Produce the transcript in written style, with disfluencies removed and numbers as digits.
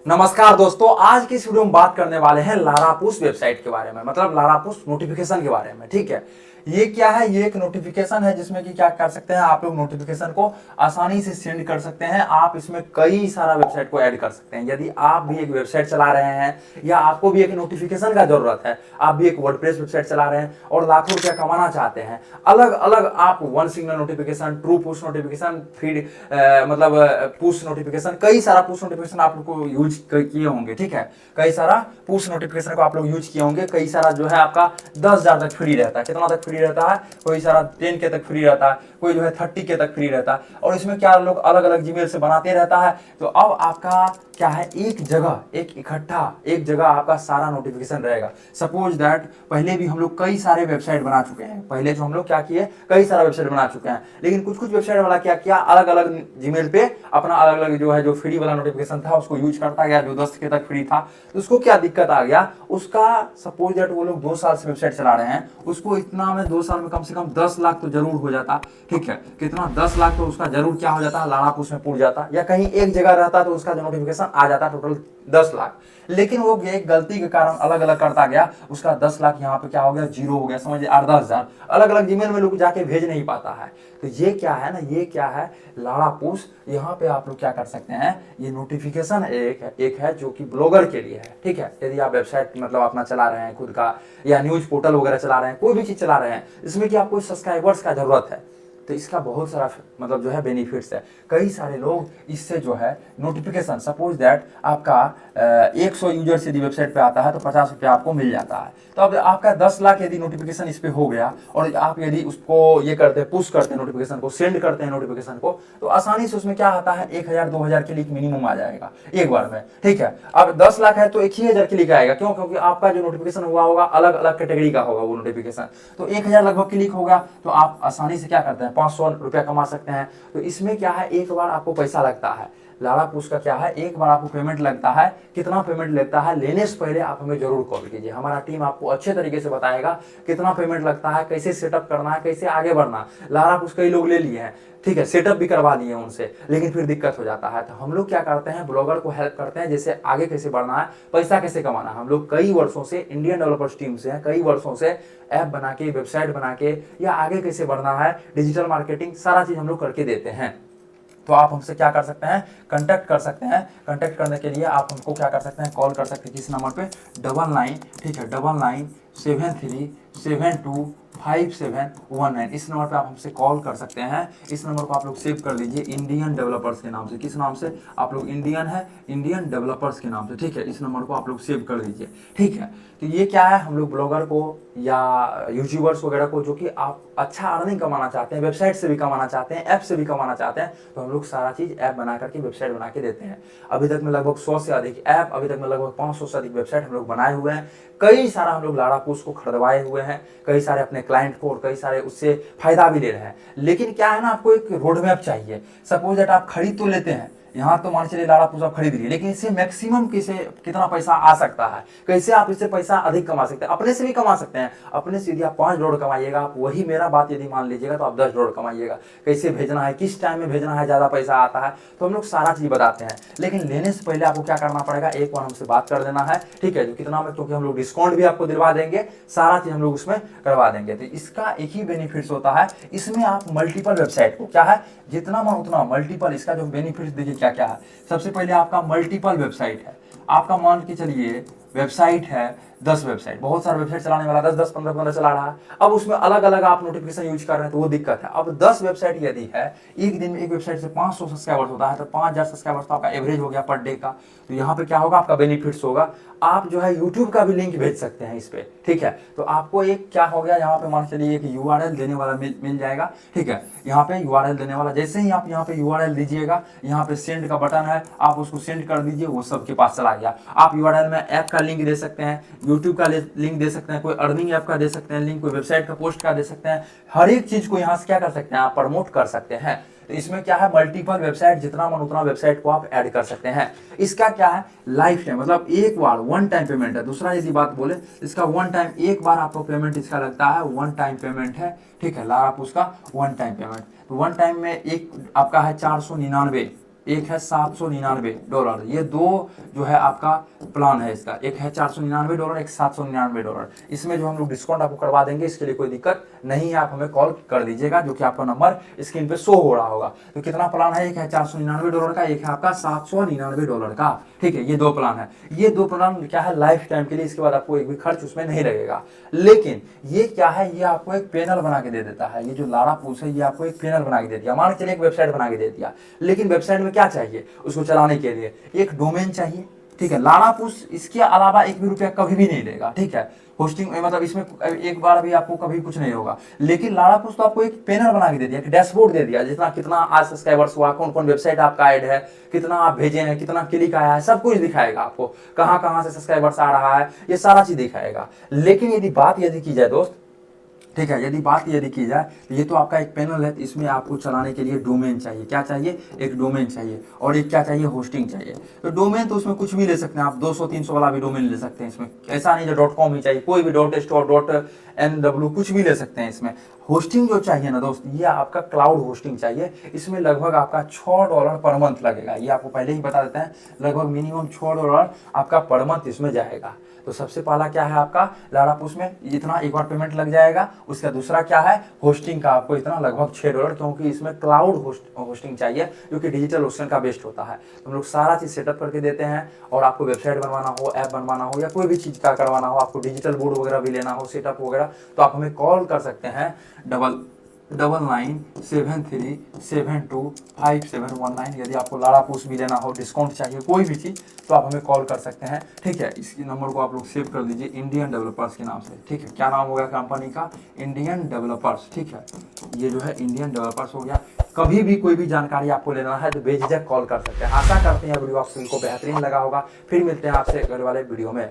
नमस्कार दोस्तों, आज की इस वीडियो में बात करने वाले हैं लारापुश वेबसाइट के बारे में, मतलब लारापुश नोटिफिकेशन के बारे में। ठीक है, ये क्या है? ये एक नोटिफिकेशन है जिसमें कि क्या कर सकते हैं आप लोग, नोटिफिकेशन को आसानी से सेंड कर सकते हैं। आप इसमें कई सारा वेबसाइट को ऐड कर सकते हैं। यदि आप भी एक वेबसाइट चला रहे हैं या आपको भी एक नोटिफिकेशन का जरूरत है, आप भी एक वर्डप्रेस वेबसाइट चला रहे हैं और लाखों रुपया कमाना चाहते हैं, अलग अलग आप one signal notification, true push notification, feed मतलब पुश नोटिफिकेशन, कई सारा पुश नोटिफिकेशन आप लोग को यूज किए होंगे। ठीक है, कई सारा पुश नोटिफिकेशन को आप लोग यूज किए होंगे। कई सारा जो है आपका 10,000 तक फ्री रहता है। कितना तक फ्री रहता है? कोई सारा 10 के तक फ्री रहता है, कोई जो है 30 के तक फ्री रहता है। और इसमें क्या लोग अलग अलग जीमेल से बनाते रहता है। तो अब आपका क्या है, एक जगह, एक इकट्ठा एक जगह आपका सारा नोटिफिकेशन रहेगा। सपोज दैट पहले भी हम लोग कई सारे वेबसाइट बना चुके हैं। पहले जो हम लोग क्या किए, कई सारा वेबसाइट बना चुके हैं, लेकिन कुछ कुछ वेबसाइट वाला क्या किया, अलग अलग जीमेल पे अपना अलग अलग जो है जो फ्री वाला नोटिफिकेशन था उसको यूज करता गया, जो 10 के तक फ्री था। तो उसको क्या दिक्कत आ गया, उसका सपोज दैट वो लोग 2 साल से वेबसाइट चला रहे हैं, उसको इतना में 2 साल में कम से कम 10 लाख तो जरूर हो जाता। ठीक है, कितना 10 लाख तो उसका जरूर क्या हो जाता, लारापुश में पुर जाता, या कहीं एक जगह रहता तो उसका जो नोटिफिकेशन आ जाता टोटल 10 लाख। लेकिन वो एक गलती के कारण अलग अलग करता गया, उसका 10 लाख यहाँ पे क्या हो गया, जीरो हो गया। समझिए 8-10 हजार अलग अलग जीमेल में लोग जाके भेज नहीं पाता है। तो ये क्या है ना, ये क्या है, लारापुश। यहाँ पे आप लोग क्या कर सकते हैं, ये नोटिफिकेशन एक है जो कि ब्लॉगर के लिए है। ठीक है, यदि आप वेबसाइट मतलब अपना चला रहे हैं खुद का, या न्यूज पोर्टल वगैरह चला रहे हैं, कोई भी चीज चला रहे हैं, इसमें कि आपको सब्सक्राइबर्स का जरूरत है, तो इसका बहुत सारा मतलब जो है बेनिफिट्स है। कई सारे लोग इससे जो है नोटिफिकेशन, सपोज दैट आपका 100 यूजर से यदि वेबसाइट पे आता है तो 50 रुपया आपको मिल जाता है। तो अब आपका 10 लाख यदि नोटिफिकेशन इस पे हो गया और आप यदि उसको ये करते हैं, पुश करते हैं नोटिफिकेशन को, सेंड करते हैं नोटिफिकेशन को, तो आसानी से उसमें क्या आता है, 1,000-2,000 क्लिक मिनिमम आ जाएगा एक बार में। ठीक है, अब 10 लाख है तो 1,000 क्लिक आएगा। क्यों? क्योंकि आपका जो नोटिफिकेशन हुआ होगा अलग अलग कैटेगरी का होगा वो नोटिफिकेशन। तो 1,000 लगभग क्लिक होगा, तो आप आसानी से क्या करते हैं, 500 रुपया कमा सकते हैं। तो इसमें क्या है, एक बार आपको पैसा लगता है। लारापुश का क्या है, एक बार आपको पेमेंट लगता है। कितना पेमेंट लगता है, लेने से पहले आप हमें जरूर कॉल कीजिए। हमारा टीम आपको अच्छे तरीके से बताएगा कितना पेमेंट लगता है, कैसे सेटअप करना है, कैसे आगे बढ़ना। लारापुश कई लोग ले लिए हैं, ठीक है, सेटअप भी करवा लिए उनसे, लेकिन फिर दिक्कत हो जाता है। तो हम लोग क्या करते हैं, ब्लॉगर को हेल्प करते हैं, जैसे आगे कैसे बढ़ना है, पैसा कैसे कमाना है। हम लोग कई वर्षों से इंडियन डेवलपर्स टीम से हैं, कई वर्षों से ऐप बना के, वेबसाइट बना के, या आगे कैसे बढ़ना है, डिजिटल मार्केटिंग, सारा चीज हम लोग करके देते हैं। तो आप हमसे क्या कर सकते हैं, कांटेक्ट कर सकते हैं। कांटेक्ट करने के लिए आप हमको क्या कर सकते हैं, कॉल कर सकते हैं किस नंबर पे, 99, ठीक है, 9973725719। इस नंबर पे आप हमसे कॉल कर सकते हैं। इस नंबर को आप लोग सेव कर लीजिए इंडियन डेवलपर्स के नाम से। किस नाम से? आप लोग इंडियन है, इंडियन डेवलपर्स के नाम से। ठीक है, इस नंबर को आप लोग सेव कर लीजिए। ठीक है, तो ये क्या है, हम लोग ब्लॉगर को या यूट्यूबर्स वगैरह को जो कि आप अच्छा अर्निंग कमाना चाहते हैं, वेबसाइट से भी कमाना चाहते हैं, ऐप से भी कमाना चाहते हैं, तो हम लोग सारा चीज ऐप बना करके, वेबसाइट बना के देते हैं। अभी तक में लगभग 100 से अधिक ऐप, अभी तक में लगभग 500 से अधिक वेबसाइट हम लोग बनाए हुए हैं। कई सारा हम लोग लारापुश को खरीदवाए हुए हैं, कई सारे अपने क्लाइंट को, और कई सारे उससे फायदा भी ले रहे हैं। लेकिन क्या है ना, आपको एक रोड मैप चाहिए। सपोज दैट आप खरीद तो लेते हैं, यहाँ तो मान चलिए लारापुश आप खरीद लिए, लेकिन इससे मैक्सिमम कैसे, कितना पैसा आ सकता है, कैसे आप इससे पैसा अधिक कमा सकते हैं। अपने से भी कमा सकते हैं, अपने से यदि आप $5 कमाइएगा, आप वही मेरा बात यदि मान लीजिएगा तो आप $10 कमाइएगा। कैसे भेजना है, किस टाइम में भेजना है, ज्यादा पैसा आता है, तो हम लोग सारा चीज बताते हैं। लेकिन लेने से पहले आपको क्या करना पड़ेगा, एक बार हमसे बात कर देना है। ठीक है, जो कितना में, क्योंकि हम लोग डिस्काउंट भी आपको दिलवा देंगे, सारा चीज हम लोग उसमें करवा देंगे। तो इसका एक ही बेनिफिट होता है, इसमें आप मल्टीपल वेबसाइट को क्या है, जितना मन उतना मल्टीपल, इसका जो बेनिफिट देखिए क्या क्या है। सबसे पहले आपका मल्टीपल वेबसाइट है। आपका मान के चलिए वेबसाइट है 10 वेबसाइट, बहुत सारा वेबसाइट चलाने वाला 10-10, 15-15 चला रहा है। अब उसमें अलग अलग आप नोटिफिकेशन यूज कर रहे हैं, तो वो दिक्कत है। अब 10 वेबसाइट यदि है, एक दिन में एक वेबसाइट से 500 सब्सक्राइबर्स होता है, तो 5,000 सब्सक्राइबर्स तो आपका एवरेज हो गया पर डे का। तो यहाँ पे क्या होगा, आपका बेनिफिट्स होगा। आप जो है यूट्यूब का भी लिंक भेज सकते हैं इस पे। ठीक है, तो आपको एक क्या हो गया, यहाँ पे मान चलिए एक URL देने वाला मिल जाएगा। ठीक है, यहाँ पे URL देने वाला, जैसे ही आप यहाँ पे URL दीजिएगा, यहाँ पे सेंड का बटन है, आप उसको सेंड कर दीजिए, वो सबके पास चला गया। आप URL में ऐप का लिंक दे सकते हैं, यूट्यूब का लिंक दे सकते हैं, कोई अर्निंग ऐप का दे सकते हैं लिंक, कोई वेबसाइट का पोस्ट का दे सकते हैं। हर एक चीज को यहाँ से क्या कर सकते हैं, आप प्रमोट कर सकते हैं। तो इसमें क्या है, मल्टीपल वेबसाइट, जितना मन उतना वेबसाइट को आप ऐड कर सकते हैं। इसका क्या है, लाइफ टाइम, मतलब एक बार वन टाइम पेमेंट है। दूसरा यदि बात बोले, इसका वन टाइम, एक बार आपको पेमेंट इसका लगता है, वन टाइम पेमेंट है। ठीक है, लारापुश का वन टाइम पेमेंट, तो वन टाइम में एक आपका है 499, एक है $799। ये दो जो है आपका प्लान है इसका, एक है $499, एक $799। इसमें जो हम लोग डिस्काउंट आपको करवा देंगे, इसके लिए कोई दिक्कत नहीं है, आप हमें कॉल कर दीजिएगा, जो कि आपका नंबर स्क्रीन पे शो हो रहा होगा। तो कितना प्लान है, एक है $499 का, एक है आपका $799 का, ठीक है। ये दो प्लान है, ये दो प्लान क्या है लाइफ टाइम के लिए, इसके बाद आपको एक भी खर्च उसमें नहीं लगेगा। लेकिन ये क्या है, ये आपको एक पैनल बना के दे देता है, ये जो लारा पूस है ये आपको एक पैनल बना के दे दिया, मान के चलिए एक वेबसाइट बना के दे दिया। लेकिन वेबसाइट में क्या चाहिए उसको चलाने के लिए, एक डोमेन चाहिए, ठीक है। लारा पूस इसके अलावा एक भी रुपया कभी भी नहीं लेगा, ठीक है। होस्टिंग मतलब इसमें एक बार भी आपको कभी कुछ नहीं होगा। लेकिन लारा पूस तो आपको एक पैनल बना के दे दिया, एक डैशबोर्ड दे दिया, जितना कितना आज सब्सक्राइबर्स हुआ, कौन कौन वेबसाइट आपका ऐड है, कितना आप भेजे हैं, कितना क्लिक आया है, सब कुछ दिखाएगा आपको, कहाँ कहाँ से सब्सक्राइबर्स आ रहा है, ये सारा चीज दिखाएगा। लेकिन यदि बात की जाए दोस्त, ठीक है, यदि की जाए तो ये तो आपका एक पैनल है, तो इसमें आपको चलाने के लिए डोमेन चाहिए। क्या चाहिए, एक डोमेन चाहिए, और एक क्या चाहिए, होस्टिंग चाहिए। तो डोमेन तो उसमें कुछ भी ले सकते हैं आप, 200-300 वाला भी डोमेन ले सकते हैं इसमें, ऐसा नहीं जो .com ही चाहिए, कोई भी .store .nw कुछ भी ले सकते हैं इसमें। होस्टिंग जो चाहिए ना दोस्त, ये आपका क्लाउड होस्टिंग चाहिए, इसमें लगभग आपका $6 पर मंथ लगेगा, ये आपको पहले ही बता देते हैं, लगभग मिनिमम $6 आपका पर मंथ इसमें जाएगा। तो सबसे पहला क्या है आपका लारा पूस में इतना एक बार पेमेंट लग जाएगा। उसका दूसरा क्या है, होस्टिंग का आपको इतना लगभग $6, क्योंकि इसमें क्लाउड होस्टिंग चाहिए, जो कि डिजिटल होस्टिंग का बेस्ट होता है। तो हम लोग सारा चीज सेटअप करके देते हैं, और आपको वेबसाइट बनवाना हो, ऐप बनवाना हो, या कोई भी चीज का करवाना हो, आपको डिजिटल बोर्ड वगैरह भी लेना हो, सेटअप वगैरह, तो आप हमें कॉल कर सकते हैं 9973725719। यदि आपको लारा पूस भी लेना हो, डिस्काउंट चाहिए, कोई भी चीज़, तो आप हमें कॉल कर सकते हैं, ठीक है। इसकी नंबर को आप लोग सेव कर दीजिए, इंडियन डेवलपर्स के नाम से, ठीक है। क्या नाम होगा कंपनी का, इंडियन डेवलपर्स, ठीक है। ये जो है इंडियन डेवलपर्स हो गया। कभी भी कोई भी जानकारी आपको लेना है तो बेझिझक कॉल कर सकते हैं। आशा करते हैं वीडियो आप सभी को बेहतरीन लगा होगा। फिर मिलते हैं आपसे अगले वाले वीडियो में।